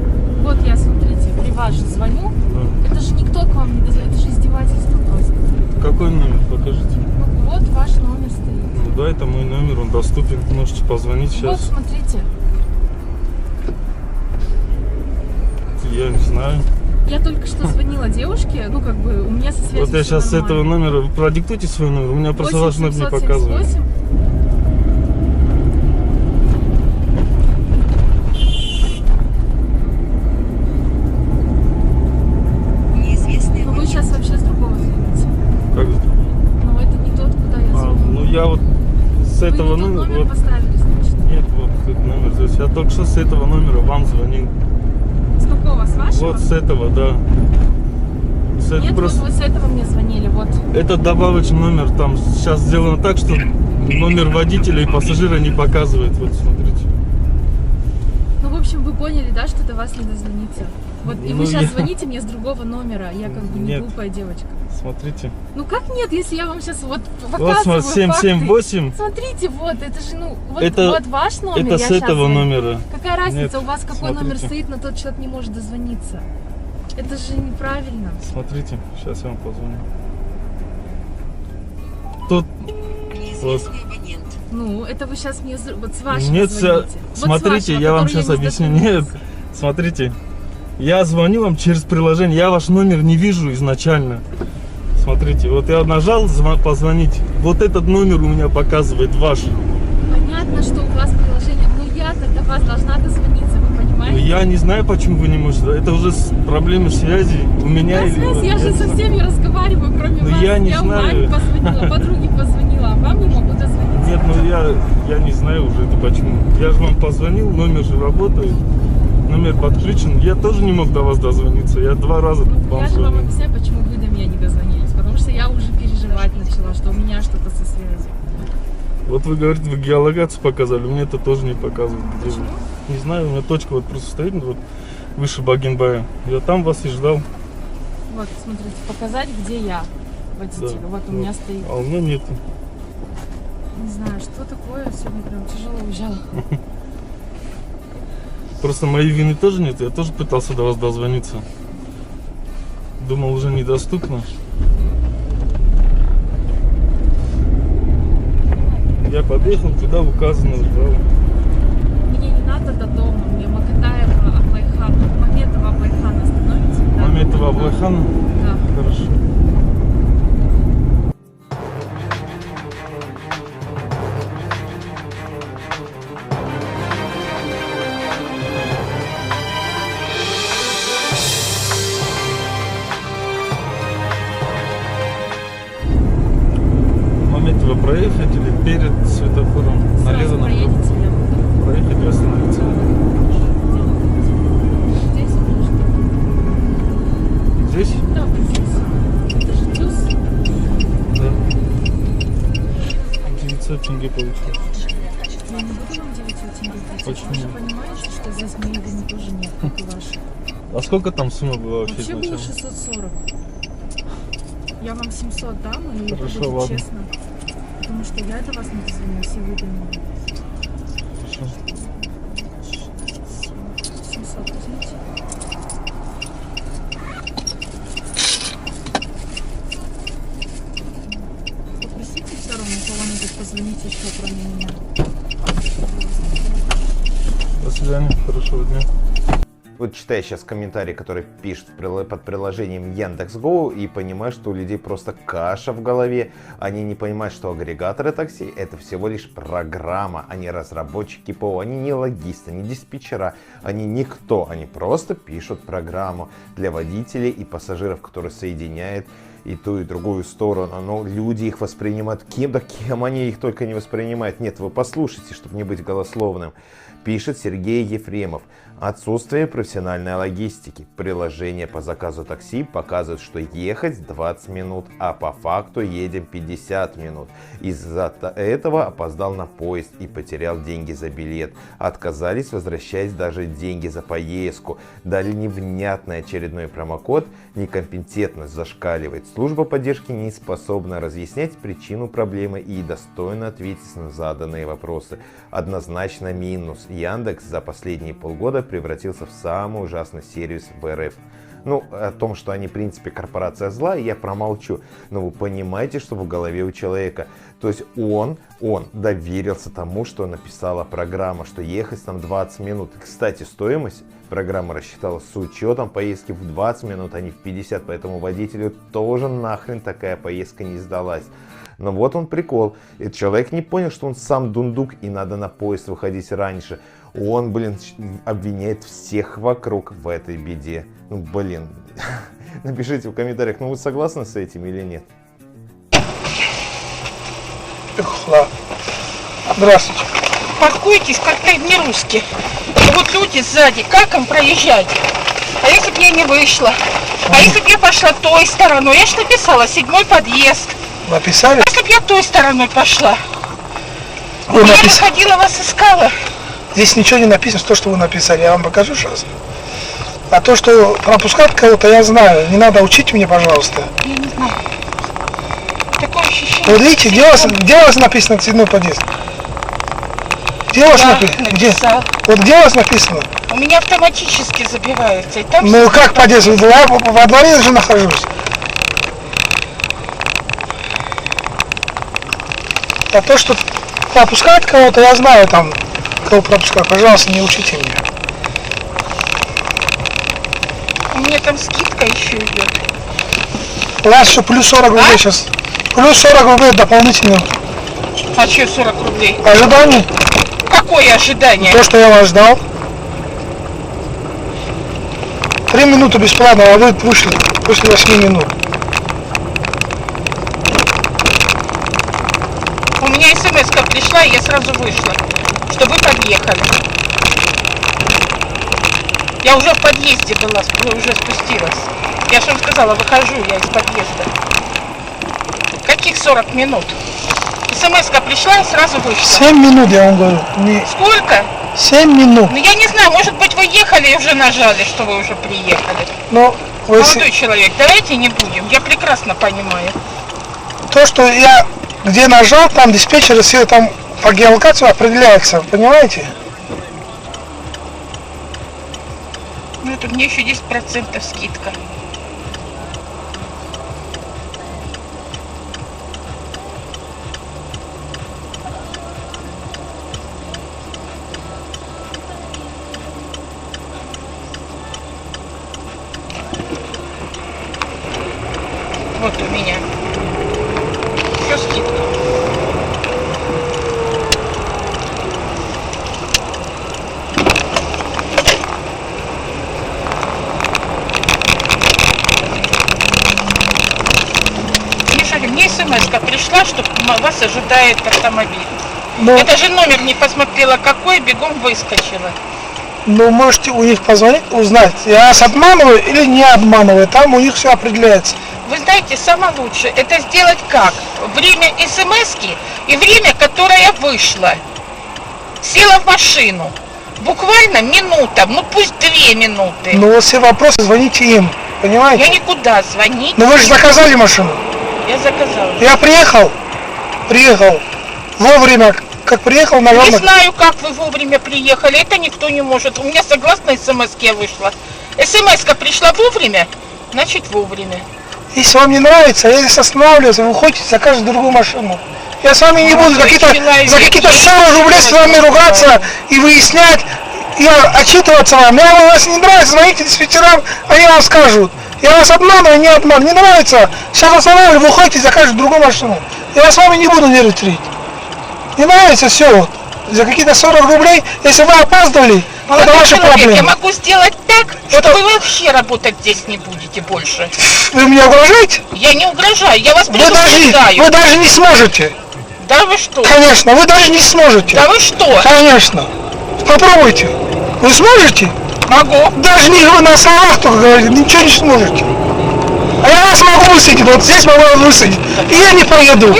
Speaker 13: Вот я, смотрите, при вас же звоню,
Speaker 12: Да.
Speaker 13: это же никто к вам не дозвонит, это же издевательство просто.
Speaker 12: Какой номер, покажите.
Speaker 13: Ну, вот ваш номер стоит.
Speaker 12: Ну да, это мой номер, он доступен, можете позвонить
Speaker 13: Вот,
Speaker 12: сейчас.
Speaker 13: смотрите.
Speaker 12: Я не знаю.
Speaker 13: Я только что звонила девушке, ну как бы у меня со связью
Speaker 12: Вот я
Speaker 13: всё
Speaker 12: сейчас с этого
Speaker 13: нормально.
Speaker 12: номера, продиктуйте свой номер, у меня просто ваш номер не
Speaker 13: 8778.
Speaker 12: показывает.
Speaker 13: Ну вы сейчас вообще с другого звоните.
Speaker 12: Как?
Speaker 13: Но это не тот, куда я звоню.
Speaker 12: Ну я вот с
Speaker 13: Вы
Speaker 12: этого
Speaker 13: не тот номер
Speaker 12: вот,
Speaker 13: поставили, значит.
Speaker 12: нет, вот этот номер здесь. Я только что с этого номера вам звонил.
Speaker 13: С какого? С вашего?
Speaker 12: Вот с этого, да.
Speaker 13: Нет,
Speaker 12: просто...
Speaker 13: вот вы с этого мне звонили, вот.
Speaker 12: Это добавочный номер, там сейчас сделано так, что номер водителя и пассажира не показывает. Вот смотрите.
Speaker 13: Ну, в общем, вы поняли, да, что до вас не дозвониться? Вот, и
Speaker 12: Ну,
Speaker 13: вы сейчас
Speaker 12: я-
Speaker 13: звоните мне с другого номера, я как бы не
Speaker 12: Нет.
Speaker 13: глупая девочка.
Speaker 12: Смотрите.
Speaker 13: Ну как нет, если я вам сейчас вот
Speaker 12: Вот
Speaker 13: показываю
Speaker 12: смотри, 778.
Speaker 13: факты. Смотрите, вот, это же, ну, вот,
Speaker 12: Это-
Speaker 13: вот ваш номер,
Speaker 12: это
Speaker 13: я
Speaker 12: с
Speaker 13: щас
Speaker 12: этого
Speaker 13: звоню.
Speaker 12: номера.
Speaker 13: Какая разница,
Speaker 12: Нет,
Speaker 13: у вас какой номер
Speaker 12: смотрите.
Speaker 13: стоит, но тот человек не может дозвониться. Это же неправильно.
Speaker 12: Смотрите, сейчас я вам позвоню. Тут вот.
Speaker 13: Ну, это вы сейчас мне вот с вашего
Speaker 12: Нет,
Speaker 13: звоните. Вот с
Speaker 12: смотрите,
Speaker 13: вашего,
Speaker 12: я вам
Speaker 13: который
Speaker 12: сейчас
Speaker 13: не
Speaker 12: объясню.
Speaker 13: дозвонился.
Speaker 12: Нет, смотрите. Я звоню вам через приложение, я ваш номер не вижу изначально. Смотрите, вот я нажал позвонить, вот этот номер у меня показывает ваш.
Speaker 13: Понятно, что у вас приложение, но я-то до вас должна дозвониться, вы
Speaker 12: Но
Speaker 13: понимаете?
Speaker 12: я не знаю, почему вы не можете. Это уже проблемы связи у меня
Speaker 13: Да,
Speaker 12: или
Speaker 13: связь, я же
Speaker 12: не
Speaker 13: со
Speaker 12: знаю.
Speaker 13: всеми разговариваю, кроме
Speaker 12: Ну,
Speaker 13: вас.
Speaker 12: я не
Speaker 13: маме
Speaker 12: знаю.
Speaker 13: позвонила, подруге позвонила, а вам не могу дозвониться.
Speaker 12: Нет, ну я не знаю уже это почему. Я же вам позвонил, номер же работает, номер подключен. Я тоже не мог до вас дозвониться. Я 2 раза вам
Speaker 13: Я же вам
Speaker 12: звонил.
Speaker 13: объясняю, почему вы до меня не дозвонились. Потому что я уже переживать начала, что у меня что-то со связью.
Speaker 12: Вот вы говорите, вы геолокацию показали, мне это тоже не показывает. Где вы.
Speaker 13: Почему?
Speaker 12: Не знаю, у меня точка вот просто стоит вот выше Богенбая. Я там вас и ждал.
Speaker 13: Вот, смотрите, показать, где я, водитель.
Speaker 12: Да,
Speaker 13: Вот у меня стоит.
Speaker 12: А у меня нет.
Speaker 13: Не знаю, что такое, сегодня прям тяжело уезжала.
Speaker 12: Просто моей вины тоже нет. Я тоже пытался до вас дозвониться. Думал, уже недоступно. Я подъехал, куда указано, ждал.
Speaker 13: Мне не надо до дома, мне Макатаева, Аблайхан, Маметова, Аблайхан остановите. Да?
Speaker 12: Маметова, Аблайхан?
Speaker 13: Да.
Speaker 12: Хорошо. Маметова проехать или перед светофором? Налево, направо?
Speaker 13: Проедете, я буду.
Speaker 12: Проехать и остановиться.
Speaker 13: Здесь может.
Speaker 12: Здесь?
Speaker 13: Да, вот здесь. Это же плюс.
Speaker 12: Да. 900 тенге получилось.
Speaker 13: Я не буду вам 900 тенге платить.
Speaker 12: Почему?
Speaker 13: Вы же понимаете, что здесь моей вины тоже нет, как и вашей.
Speaker 12: А сколько там сумма была вообще
Speaker 13: Вообще было
Speaker 12: изначально?
Speaker 13: 640. Я вам 700 дам, и
Speaker 12: Хорошо,
Speaker 13: это будет
Speaker 12: ладно.
Speaker 13: честно. Потому что я до вас не дозвонилась, и вы до меня.
Speaker 12: Хорошо.
Speaker 13: 700 возьмите. Попросите все равно кого-нибудь позвонить еще, кроме меня.
Speaker 12: До свидания, хорошего дня.
Speaker 2: Вот читаю сейчас комментарии, которые пишут под приложением Яндекс.Го, и понимаю, что у людей просто каша в голове. Они не понимают, что агрегаторы такси — это всего лишь программа. Они разработчики ПО, они не логисты, не диспетчера, они никто. Они просто пишут программу для водителей и пассажиров, которые соединяют и ту, и другую сторону. Но люди их воспринимают кем, да кем они их только не воспринимают. Нет, вы послушайте, чтобы не быть голословным. Пишет Сергей Ефремов. Отсутствие профессиональной логистики. Приложение по заказу такси показывает, что ехать 20 минут, а по факту едем 50 минут. Из-за этого опоздал на поезд и потерял деньги за билет. Отказались возвращать даже деньги за поездку. Дали невнятный очередной промокод. Некомпетентность зашкаливает. Служба поддержки не способна разъяснять причину проблемы и достойно ответить на заданные вопросы. Однозначно минус. Яндекс за последние полгода превратился в самый ужасный сервис в РФ. Ну, о том, что они, в принципе, корпорация зла, я промолчу. Но вы понимаете, что в голове у человека. То есть он доверился тому, что написала программа, что ехать там 20 минут. Кстати, стоимость программа рассчитала с учетом поездки в 20 минут, а не в 50. Поэтому водителю тоже нахрен такая поездка не сдалась. Но вот он прикол. Этот человек не понял, что он сам дундук и надо на поезд выходить раньше. Он, обвиняет всех вокруг в этой беде. Ну, напишите в комментариях, ну вы согласны с этим или нет?
Speaker 14: Здравствуйте. Паркуйтесь как-то не русски. Вот люди сзади, как им проезжать? А если бы я не вышла? А если бы я пошла той стороной? Я же написала 7-й подъезд.
Speaker 7: Написали?
Speaker 14: А если бы я той стороной пошла? Я выходила, вас искала.
Speaker 7: Здесь ничего не написано, то, что вы написали. Я вам покажу сейчас. А то, что пропускать кого-то, я знаю. Не надо учить меня, пожалуйста.
Speaker 14: Я не знаю. Такое ощущение.
Speaker 7: Вот видите, где у вас написано 7-й подъезд? Где у вас написано? Вот где у вас написано?
Speaker 14: У меня автоматически забивается. И там
Speaker 7: ну как подъезд? Я во дворе же нахожусь. А то, что пропускать кого-то, я знаю там, кого пропускать. Пожалуйста, не учите меня.
Speaker 14: У меня там скидка еще идет.
Speaker 7: У вас еще плюс 40 рублей сейчас. Плюс 40 рублей дополнительно.
Speaker 14: А что 40 рублей?
Speaker 7: Ожидание?
Speaker 14: Какое ожидание?
Speaker 7: То, что я вас ждал. 3 минуты бесплатно, а вы вышли после 8 минут.
Speaker 14: У меня смс-ка пришла, и я сразу вышла, чтобы вы подъехали. Я уже в подъезде была, уже спустилась. Я же вам сказала, выхожу я из подъезда. Каких 40 минут? СМС-ка пришла и сразу вышла.
Speaker 7: 7 минут, я вам говорю.
Speaker 14: Сколько?
Speaker 7: 7 минут.
Speaker 14: Ну я не знаю, может быть вы ехали и уже нажали, что вы уже приехали.
Speaker 7: Но вы...
Speaker 14: Молодой человек, давайте не будем, я прекрасно понимаю.
Speaker 7: То, что я где нажал, там диспетчеры все там по геолокации определяются, понимаете?
Speaker 14: Ну это мне еще 10% скидка. Вот у меня. Все скидка. Мне смс-ка пришла, что вас ожидает автомобиль.
Speaker 7: Но...
Speaker 14: Я даже номер не посмотрела, какой, бегом выскочила.
Speaker 7: Ну, можете у них позвонить, узнать, я вас обманываю или не обманываю, там у них все определяется.
Speaker 14: Вы знаете, самое лучшее, это сделать как? Время смс-ки и время, которое вышло. Села в машину. Буквально минута, ну пусть 2 минуты.
Speaker 7: Ну, все вопросы звоните им, понимаете?
Speaker 14: Я никуда звонить.
Speaker 7: Ну, вы же заказали машину.
Speaker 14: Я заказала.
Speaker 7: Я приехал вовремя, как приехал, нажал.
Speaker 14: Не знаю, как вы вовремя приехали, это никто не может. У меня согласно смс-ке вышла. СМС-ка пришла вовремя, значит вовремя.
Speaker 7: Если вам не нравится, я здесь останавливаюсь, вы уходите, закажете другую машину. Я с вами не буду за какие-то 40 рублей с вами ругаться и выяснять, и отчитываться вам. Если вас не нравится, звоните диспетчерам, они вам скажут. Я вас обманываю, не обман. Не нравится, сейчас останавливаю, вы уходите, закажете другую машину. Я с вами не буду нервничать. Не нравится, все. Вот. За какие-то 40 рублей, если вы опаздывали, это ваша проблема.
Speaker 14: Я могу сделать так, что вы вообще работать здесь не будете больше.
Speaker 7: Вы мне угрожаете?
Speaker 14: Я не угрожаю, я вас предупреждаю.
Speaker 7: Вы даже не сможете.
Speaker 14: Да вы что?
Speaker 7: Конечно, вы даже не сможете.
Speaker 14: Да вы что?
Speaker 7: Конечно. Попробуйте. Вы сможете?
Speaker 14: Могу.
Speaker 7: Даже не на словах только говорите, ничего не сможете. А я вас могу высадить, вот здесь могу вас высадить. И я не поеду.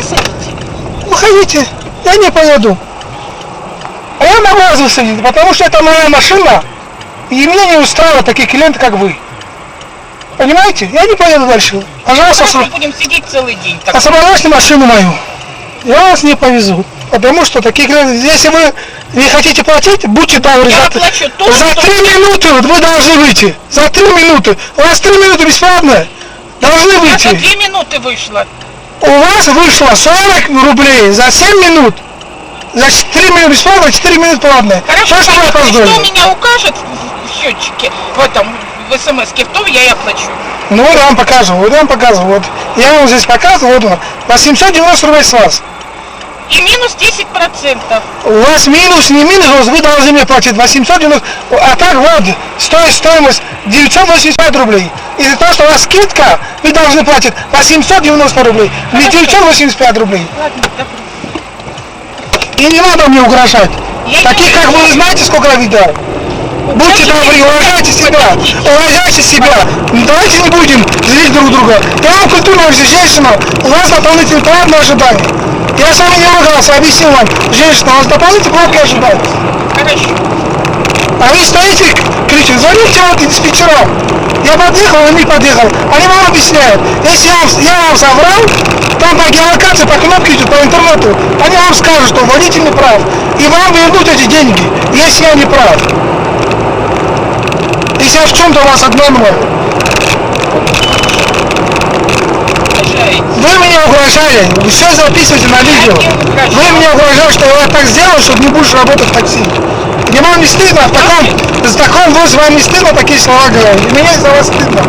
Speaker 7: Выходите, я не поеду. А я могу вас высадить, потому что это моя машина, и меня не устраивают такие клиенты, как вы. Понимаете? Я не поеду дальше. Пожалуйста,
Speaker 14: мы будем сидеть целый день.
Speaker 7: освобождайте машину мою. Я вас не повезу. Потому что такие клиенты, если вы не хотите платить, будьте добры. За 3 минуты вы должны выйти. За 3 минуты. У вас 3 минуты бесплатно. Должны выйти.
Speaker 14: За 2 минуты вышло.
Speaker 7: У вас вышло 40 рублей за 7 минут. За 3 минуты бесплатно, 4 минуты платные.
Speaker 14: Хорошо,
Speaker 7: что вы опоздали?
Speaker 14: Что меня укажет в счетчике, в этом, в смс-ке, то я и оплачу.
Speaker 7: Ну вот я вам показываю, Вот я вам здесь показываю, вот 890 рублей с вас.
Speaker 14: И минус 10%.
Speaker 7: У вас минус, не минус, вы должны мне платить 890, а так вот, стоимость 985 рублей. Из-за того, что у вас скидка, вы должны платить 890 рублей, не 985 рублей.
Speaker 14: Ладно, добро.
Speaker 7: И не надо мне угрожать. Таких, как вы, знаете, сколько я видел? Будьте добры, уважайте себя. Уважайте себя. Давайте не будем злить друг друга. Я вам культурная женщина, у вас дополнительный план на ожидание. Я с вами не ругался, объяснил вам. Женщина, у вас дополнительный план ожидания.
Speaker 14: Хорошо.
Speaker 7: А вы стоите, кричите, звоните вот диспетчерам. Я подъехал, он не подъехал. Они вам объясняют. Если я вам соврал, там по геолокации, по кнопке идет, по интернету, они вам скажут, что водитель не прав. И вам вернут эти деньги, если я не прав. Если я в чем-то вас обманываю. Вы меня угрожали, вы все записываете на видео. Вы меня угрожали, что я так сделал, чтобы не будешь работать в такси. И вам не стыдно, в таком возрасте вам не стыдно такие слова говорить. И мне за вас стыдно.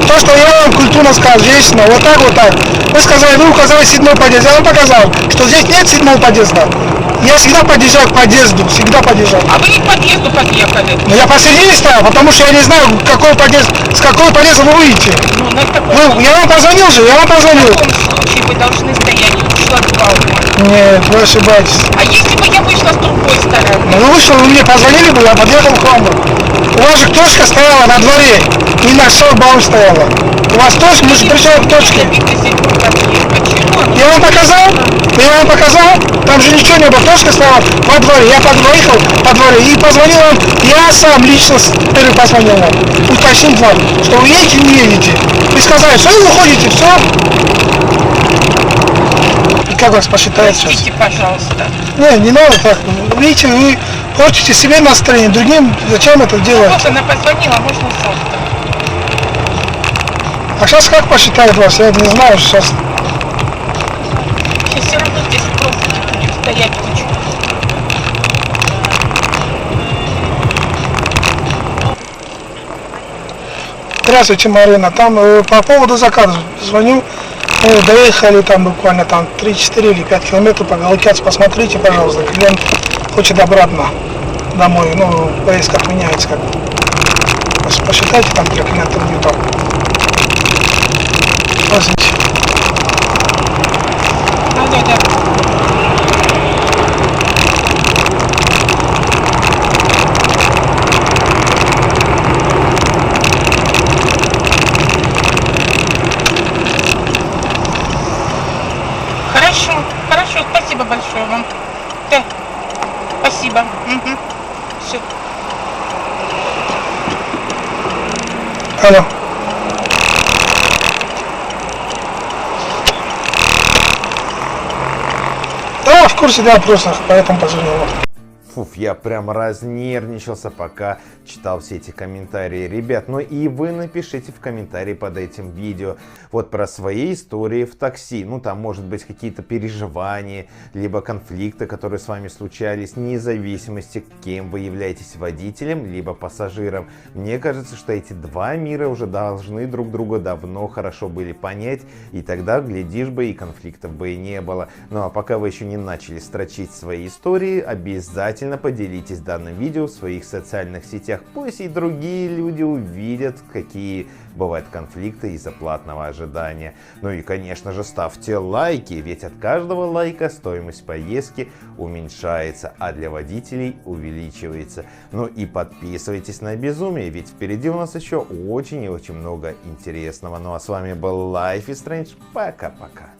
Speaker 7: То, что я вам культурно сказал, женщина, вот так, вот так. Вы сказали, вы указали 7-й подъезд. Я вам показал, что здесь нет 7-го подъезда. Я всегда подъезжаю к подъезду, всегда подъезжаю.
Speaker 14: А вы не к подъезду подъехали?
Speaker 7: Но я посередине стоял, потому что я не знаю, какой подъезд, с какого подъезда вы выйдете. Я вам позвонил же, я вам позвонил.
Speaker 14: В таком случае вы должны стоять у шлагбаума.
Speaker 7: Нет, вы ошибаетесь.
Speaker 14: А если бы я вышла с другой стороны?
Speaker 7: Ну вы вышли, вы мне позвонили бы, я подъехал к вам. У вас же точка стояла на дворе, не на шлагбаум стояла. У вас точка, мы же приезжаем к точке. Я вам показал, там же ничего не было, точка стояла во дворе. Я подъехал по дворе и позвонил вам, я сам лично позвонил вам, уточнить вам, что вы едете или не едете. И сказали, все, вы уходите, все. И как вас посчитает сейчас?
Speaker 14: Простите, пожалуйста.
Speaker 7: Не надо так. Видите, вы портите себе настроение, другим зачем это делать?
Speaker 14: Вот она позвонила, можно завтра.
Speaker 7: А сейчас как посчитает вас? Я не знаю сейчас.
Speaker 14: Сейчас все равно здесь просто будем стоять кучу.
Speaker 7: Здравствуйте, Марина. Там по поводу заказа звоню. Мы доехали там буквально там 3-4 или 5 километров по Галкиаце. Посмотрите, пожалуйста, клиент хочет обратно домой. Ну, поезд как меняется, как. Посчитайте там для клиента не так. Возьмите.
Speaker 14: Да. Хорошо, спасибо большое вам. Да, спасибо. Угу. Все.
Speaker 7: Алло. Да, в курсе, да, просто поэтому позвонил.
Speaker 2: Фуф, я прям разнервничался, пока читал все эти комментарии. Ребят, ну и вы напишите в комментарии под этим видео вот про свои истории в такси. Ну там может быть какие-то переживания, либо конфликты, которые с вами случались, вне зависимости, кем вы являетесь, водителем, либо пассажиром. Мне кажется, что эти два мира уже должны друг друга давно хорошо были понять, и тогда, глядишь бы, и конфликтов бы и не было. Ну а пока вы еще не начали строчить свои истории, обязательно поделитесь данным видео в своих социальных сетях. Пусть и другие люди увидят, какие бывают конфликты из-за платного ожидания. Ну и, конечно же, ставьте лайки, ведь от каждого лайка стоимость поездки уменьшается, а для водителей увеличивается. Ну и подписывайтесь на Безумие, ведь впереди у нас еще очень и очень много интересного. Ну а с вами был Life is Strange. Пока-пока.